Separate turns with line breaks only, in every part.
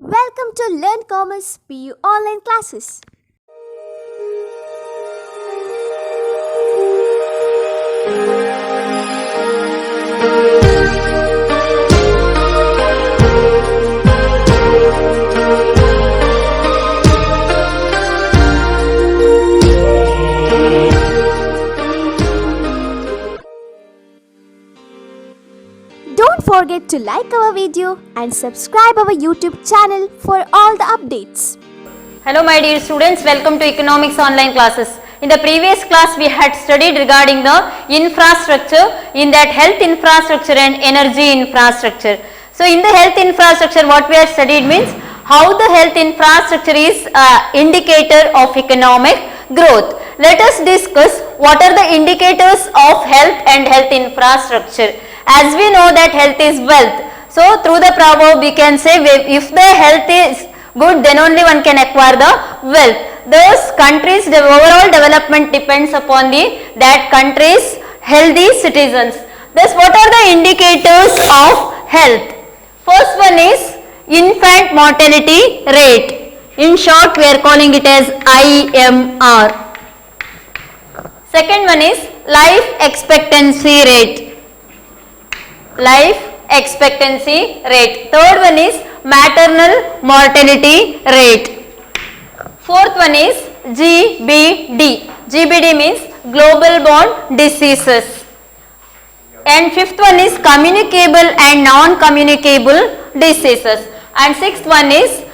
Welcome to Learn Commerce PU online classes. Don't forget to like our video and subscribe our YouTube channel for all the updates.
Hello my dear students, welcome to economics online classes. In the previous class we had studied regarding the infrastructure, in that health infrastructure and energy infrastructure. So in the health infrastructure what we have studied means how the health infrastructure is indicator of economic growth. Let us discuss what are the indicators of health and health infrastructure. As we know that health is wealth, so through the proverb we can say if the health is good then only one can acquire the wealth. Thus countries' overall development depends upon that country's healthy citizens. Thus what are the indicators of health? First one is infant mortality rate. In short we are calling it as IMR. Second one is life expectancy rate. Life expectancy rate. Third one is maternal mortality rate. Fourth one is GBD. GBD means global borne diseases. And fifth one is communicable and non-communicable diseases. And sixth one is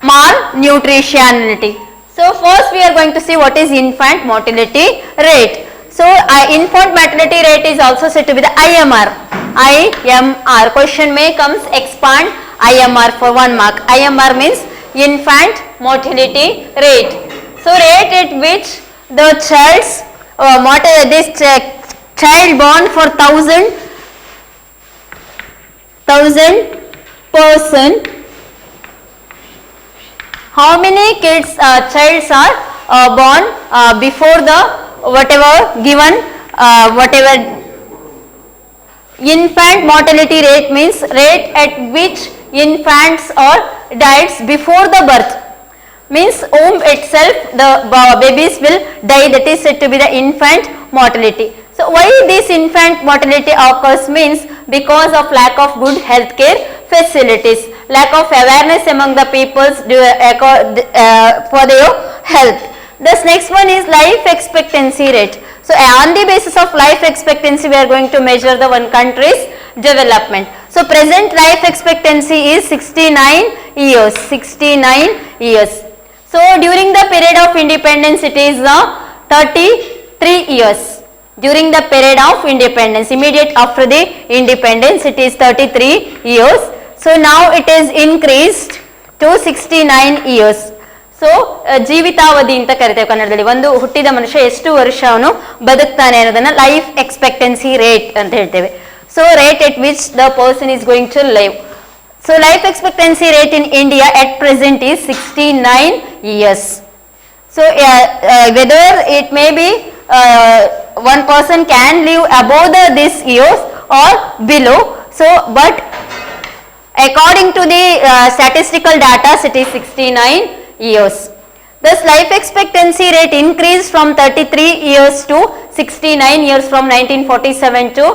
malnutritionality. So first we are going to see what is infant mortality rate. So infant mortality rate is also said to be the IMR. IMR. Question may comes expand IMR for 1 mark. IMR means infant mortality rate. So rate at which the child's child born for 1000 person, how many kids childs are born before the whatever given whatever. Infant mortality rate means rate at which infants or dies before the birth, means womb itself the babies will die, that is said to be the infant mortality. So why this infant mortality occurs means because of lack of good healthcare facilities, lack of awareness among the peoples for their health. This next one is life expectancy rate. So on the basis of life expectancy we are going to measure the one country's development. So present life expectancy is 69 years. 69 years. So during the period of independence it is 33 years. During the period of independence, immediate after the independence it is 33 years. So now it is increased to 69 years. So ಜೀವಿತಾವಧಿ ಅಂತ ಕರಿತೇವೆ ಕನ್ನಡದಲ್ಲಿ. ಒಂದು ಹುಟ್ಟಿದ ಮನುಷ್ಯ ಎಷ್ಟು ವರ್ಷ ಅವನು ಬದುಕ್ತಾನೆ ಅನ್ನೋದನ್ನ ಲೈಫ್ ಎಕ್ಸ್ಪೆಕ್ಟೆನ್ಸಿ ರೇಟ್ ಅಂತ ಹೇಳ್ತೇವೆ. So rate at which the person is going to live. So life expectancy rate in India at present is 69 years. So whether it may be one person can live above this years or below. So but according to the statistical data it is 69 years. Thus life expectancy rate increased from 33 years to 69 years from 1947 to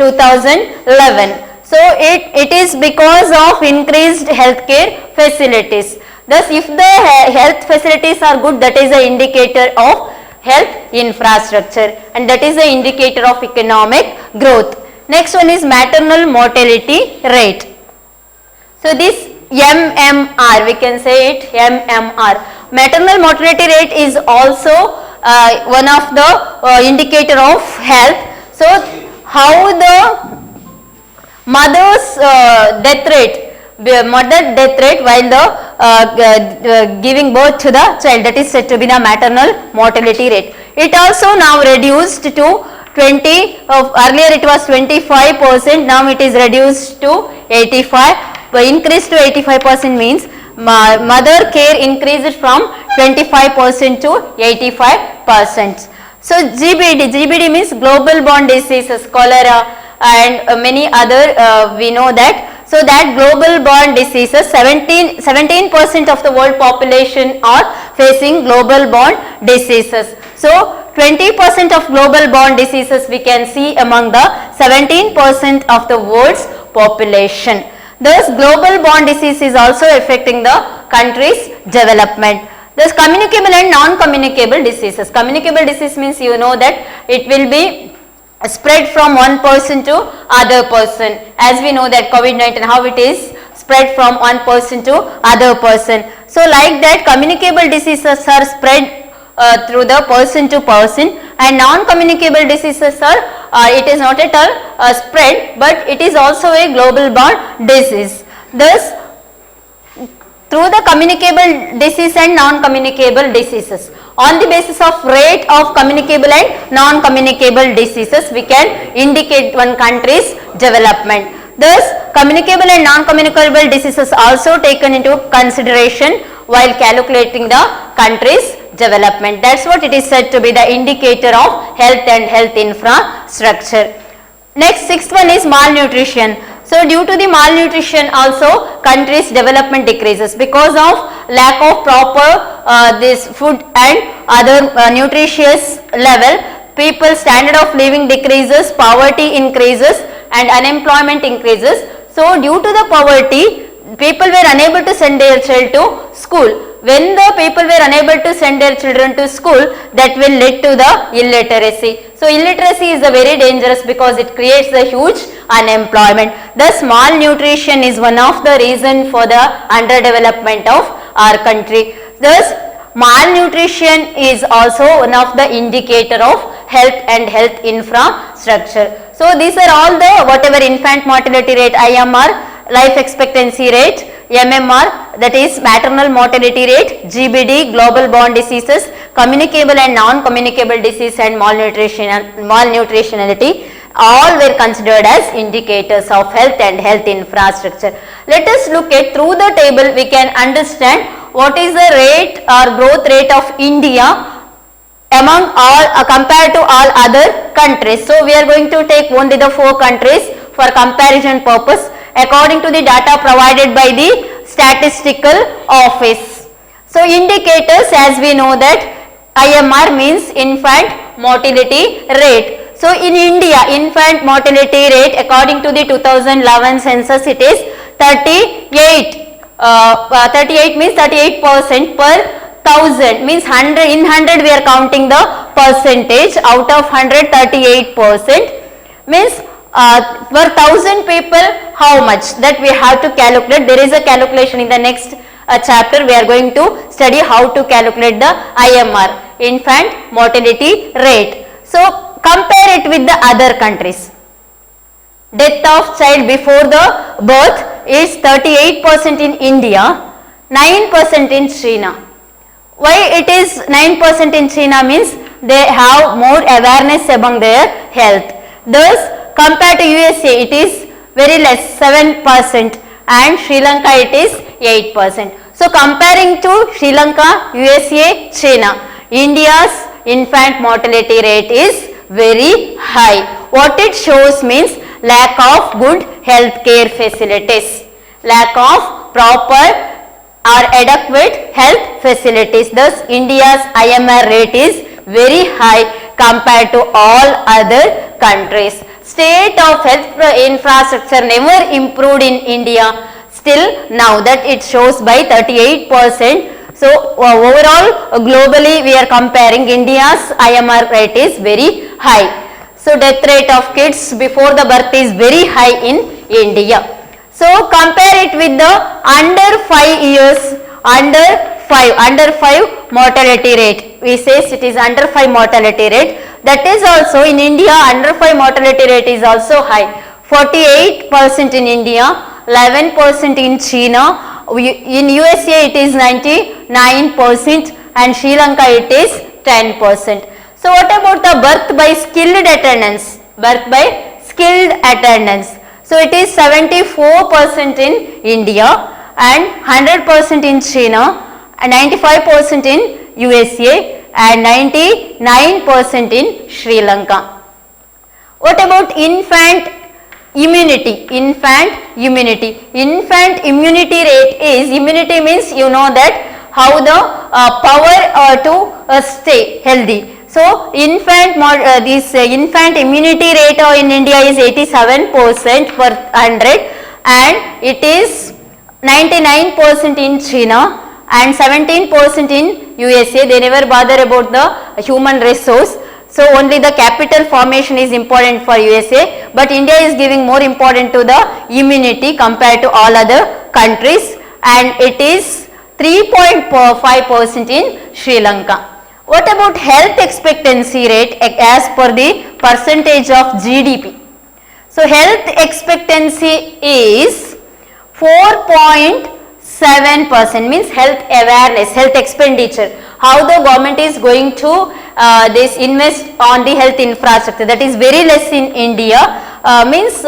2011. So it is because of increased healthcare facilities. Thus if the health facilities are good, that is an indicator of health infrastructure and that is an indicator of economic growth. Next one is maternal mortality rate. So this MMR, we can say it MMR. Maternal mortality rate is also one of the indicator of health. So how the mother's death rate while the giving birth to the child, that is said to be the maternal mortality rate. It also now reduced to 20, earlier it was 25%, now it is reduced to 85. Increase to 85% means mother care increased from 25% to 85%. So GBD means global borne diseases, cholera and many other we know that. So that global born diseases, 17% of the world population are facing global born diseases. So 20% of global born diseases we can see among the 17% of the world's population. Thus global born disease is also affecting the country's development. Thus communicable and non-communicable diseases. Communicable disease means you know that it will be spread from one person to other person. As we know that COVID-19 how it is spread from one person to other person. So like that communicable diseases are spread through the person to person, and non-communicable diseases are it is not at all spread, but it is also a global born disease. Thus through the communicable disease and non-communicable diseases, on the basis of rate of communicable and non-communicable diseases we can indicate one country's development. Thus communicable and non-communicable diseases also taken into consideration while calculating the country's development. That's what it is said to be the indicator of health and health infrastructure. Next, sixth one is malnutrition. So due to the malnutrition also country's development decreases because of lack of proper this food and other nutritious level. People's standard of living decreases, poverty increases and unemployment increases. So due to the poverty, people were unable to send their child to school. When the people were unable to send their children to school, that will lead to the illiteracy. So illiteracy is a very dangerous because it creates a huge unemployment. Thus malnutrition is one of the reason for the underdevelopment of our country. Thus malnutrition is also one of the indicator of health and health infrastructure. So these are all the whatever infant mortality rate, IMR, life expectancy rate, MMR, that is maternal mortality rate, GBD, global born diseases, communicable and non-communicable disease and malnutritionality, all were considered as indicators of health and health infrastructure. Let us look at through the table we can understand what is the rate or growth rate of India among all compared to all other countries. So we are going to take only the 4 countries for comparison purpose according to the data provided by the statistical office. So indicators, as we know that IMR means infant mortality rate. So in India, infant mortality rate according to the 2011 census it is 38. 38 means 38% per 1000 means 100 in 100 we are counting the percentage. Out of 100, 38% means per 1000 people how much, that we have to calculate. There is a calculation in the next chapter. We are going to study how to calculate the IMR, infant mortality rate. So compare it with the other countries. Death of child before the birth is 38% in India, 9% in China. Why it is 9% in China means they have more awareness among their health. Thus compared to USA it is very less, 7%, and Sri Lanka it is 8%. So comparing to Sri Lanka, USA, China, India's infant mortality rate is very high. What it shows means lack of good health care facilities, lack of proper or adequate health facilities. Thus India's IMR rate is very high compared to all other countries. State of health infrastructure never improved in India still now, that it shows by 38%. So overall globally we are comparing, India's IMR rate is very high. So death rate of kids before the birth is very high in India. So compare it with the under 5 years, under 5 mortality rate. We say it is under 5 mortality rate. That is also in India under 5 mortality rate is also high. 48% in India, 11% in China, in USA it is 99% and Sri Lanka it is 10%. So what about the birth by skilled attendance? Birth by skilled attendance. So it is 74% in India and 100% in China and 95% in USA and 99% in Sri Lanka. What about infant immunity, infant immunity. Infant immunity rate is, immunity means you know that how the power to stay healthy. So infant infant immunity rate in India is 87% per 100 and it is 99% in China and 17% in USA. They never bother about the human resource. So only the capital formation is important for USA, but India is giving more important to the immunity compared to all other countries, and it is 3.5% in Sri Lanka. What about health expectancy rate as per the percentage of GDP? So health expectancy is 4.7%, means health awareness, health expenditure. How the government is going to this invest on the health infrastructure, that is very less in India, means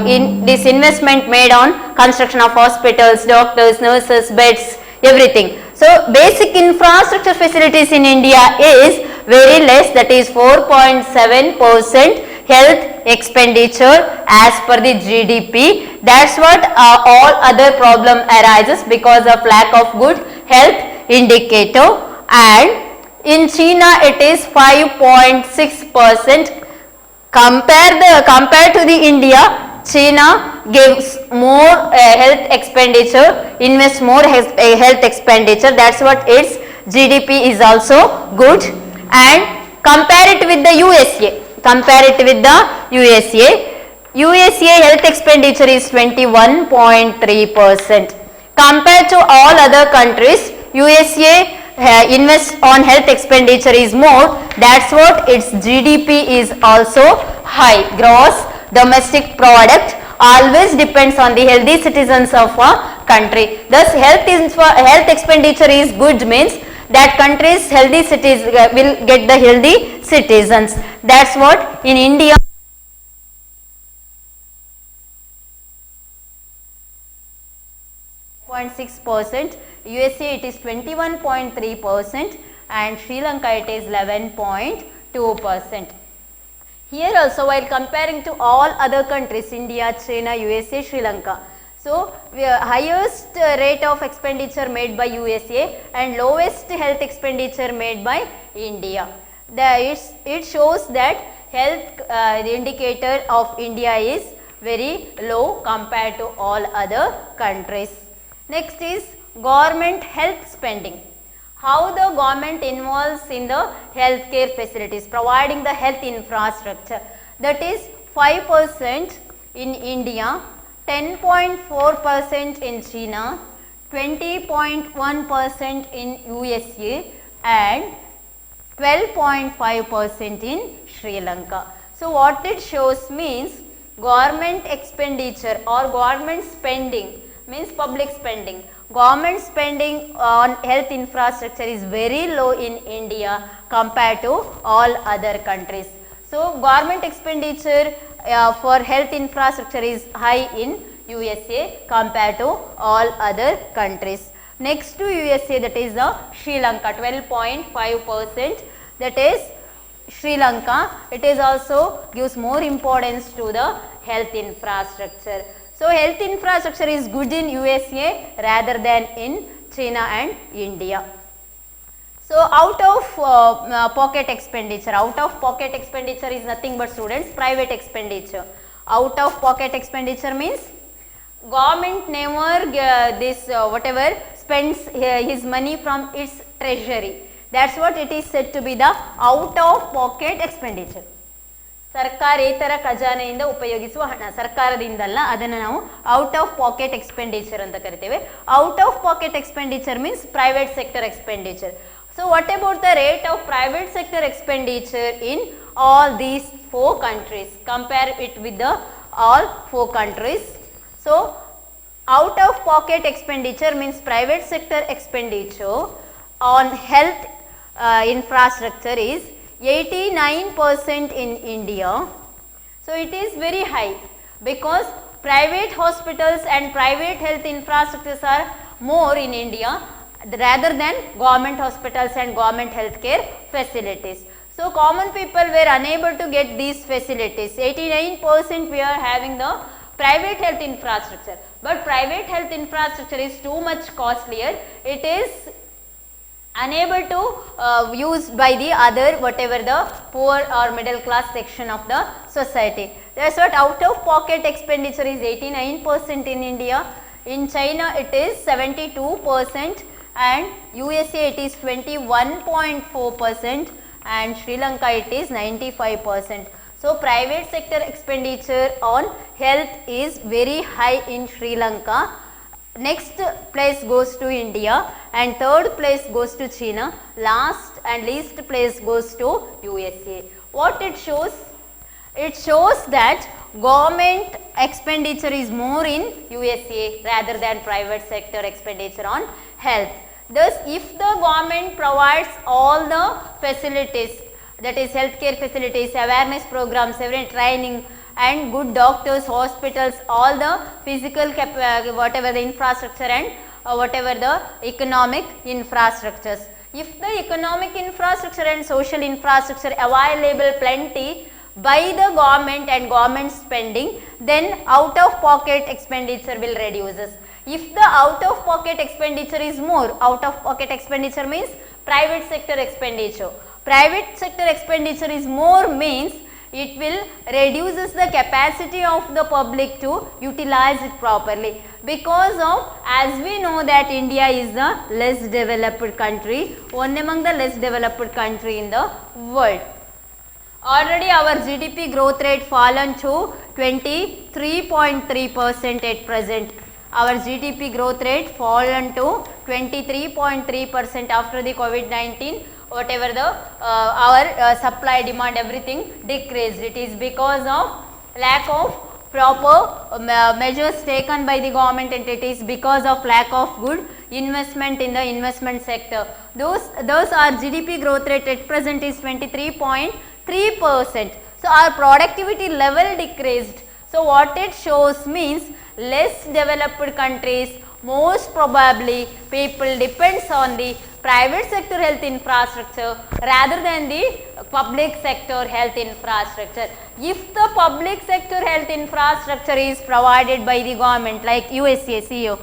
in this investment made on construction of hospitals, doctors, nurses, beds, everything. So basic infrastructure facilities in India is very less, that is 4.7% health expenditure as per the GDP. That's what all other problem arises because of lack of good health indicator. And in China it is 5.6%. Compared to the India, China gives more health expenditure, invests more health expenditure. That's what its GDP is also good. And compare it with the USA. USA health expenditure is 21.3%. Compared to all other countries, USA invest on health expenditure is more. That's what its GDP is also high. Gross domestic product always depends on the healthy citizens of a country. Thus health expenditure is good means that country's healthy cities will get the healthy citizens. That's what in India 0.6%, USA it is 21.3% and Sri Lanka it is 11.2%. Here also, while comparing to all other countries, India, China, USA, Sri Lanka, so highest rate of expenditure made by USA and lowest health expenditure made by India. It shows that health indicator of India is very low compared to all other countries. Next is government health spending. How the government involves in the healthcare facilities, providing the health infrastructure. That is 5% in India, 10.4% in China, 20.1% in USA and 12.5% in Sri Lanka. So what it shows means government expenditure or government spending means public spending. Government spending on health infrastructure is very low in India compared to all other countries. So government expenditure for health infrastructure is high in USA compared to all other countries. Next to USA, that is Sri Lanka, 12.5%, that is Sri Lanka. It is also gives more importance to the health infrastructure. So health infrastructure is good in USA rather than in China and India. So out of pocket expenditure is nothing but students private expenditure. Out of pocket expenditure means government never whatever spends his money from its treasury. That's what it is said to be the out of pocket expenditure. ಸರ್ಕಾರೇತರ ಖಜಾನೆಯಿಂದ ಉಪಯೋಗಿಸುವ ಹಣ, ಸರ್ಕಾರದಿಂದಲ್ಲ, ಅದನ್ನು ನಾವು out of packet expenditure ಅಂತ ಕರಿತೇವೆ. Out of packet expenditure means private sector expenditure. So what about the rate of private sector expenditure in all these 4 countries? Compare it with the all 4 countries. So out of pocket expenditure means private sector expenditure on health infrastructure is 89% in India. So it is very high because private hospitals and private health infrastructures are more in India rather than government hospitals and government healthcare facilities. So common people were unable to get these facilities. 89% we are having the private health infrastructure, but private health infrastructure is too much costlier. It is unable to use by the other whatever the poor or middle class section of the society. That's what out of pocket expenditure is 89% in India. In China it is 72% and USA it is 21.4% and Sri Lanka it is 95%. So private sector expenditure on health is very high in Sri Lanka. Next place goes to India and third place goes to China. Last and least place goes to USA. What it shows? It shows that government expenditure is more in USA rather than private sector expenditure on health. Thus, if the government provides all the facilities, that is healthcare facilities, awareness programs, training and good doctors, hospitals, all the physical whatever the infrastructure and whatever the economic infrastructures. If the economic infrastructure and social infrastructure available plenty by the government and government spending, then out of pocket expenditure will reduces. If the out of pocket expenditure is more, out of pocket expenditure means private sector expenditure. Private sector expenditure is more means it will reduces the capacity of the public to utilize it properly, because of, as we know that India is the less developed country, one among the less developed country in the world. Already our GDP growth rate fallen to 23.3% at present. Our GDP growth rate fallen to 23.3% after the COVID-19. Whatever the our supply, demand, everything decreased. It is because of lack of proper measures taken by the government, and it is because of lack of good investment in the investment sector. Those our GDP growth rate at present is 23.3%. So our productivity level decreased. So what it shows means less developed countries, most probably people depends on the private sector health infrastructure rather than the public sector health infrastructure. If the public sector health infrastructure is provided by the government, like USA, CEO,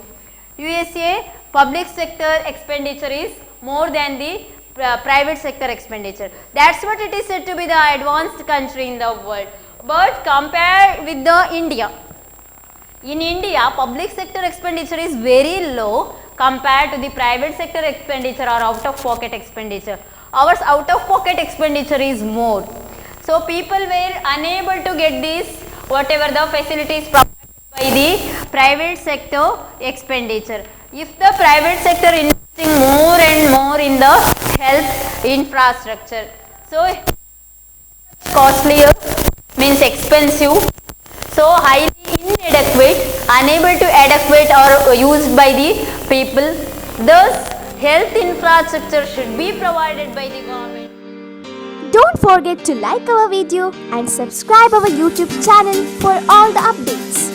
USA public sector expenditure is more than the private sector expenditure. That's what it is said to be the advanced country in the world. But compare with the India. In India, public sector expenditure is very low compared to the private sector expenditure or out of pocket expenditure. Ours out of pocket expenditure is more. So people were unable to get this whatever the facilities provided by the private sector expenditure. If the private sector investing more and more in the health infrastructure, so costlier means expensive, so highly inadequate, unable to adequate or used by the people. Thus, health infrastructure should be provided by the government.
Don't forget to like our video and subscribe our YouTube channel for all the updates.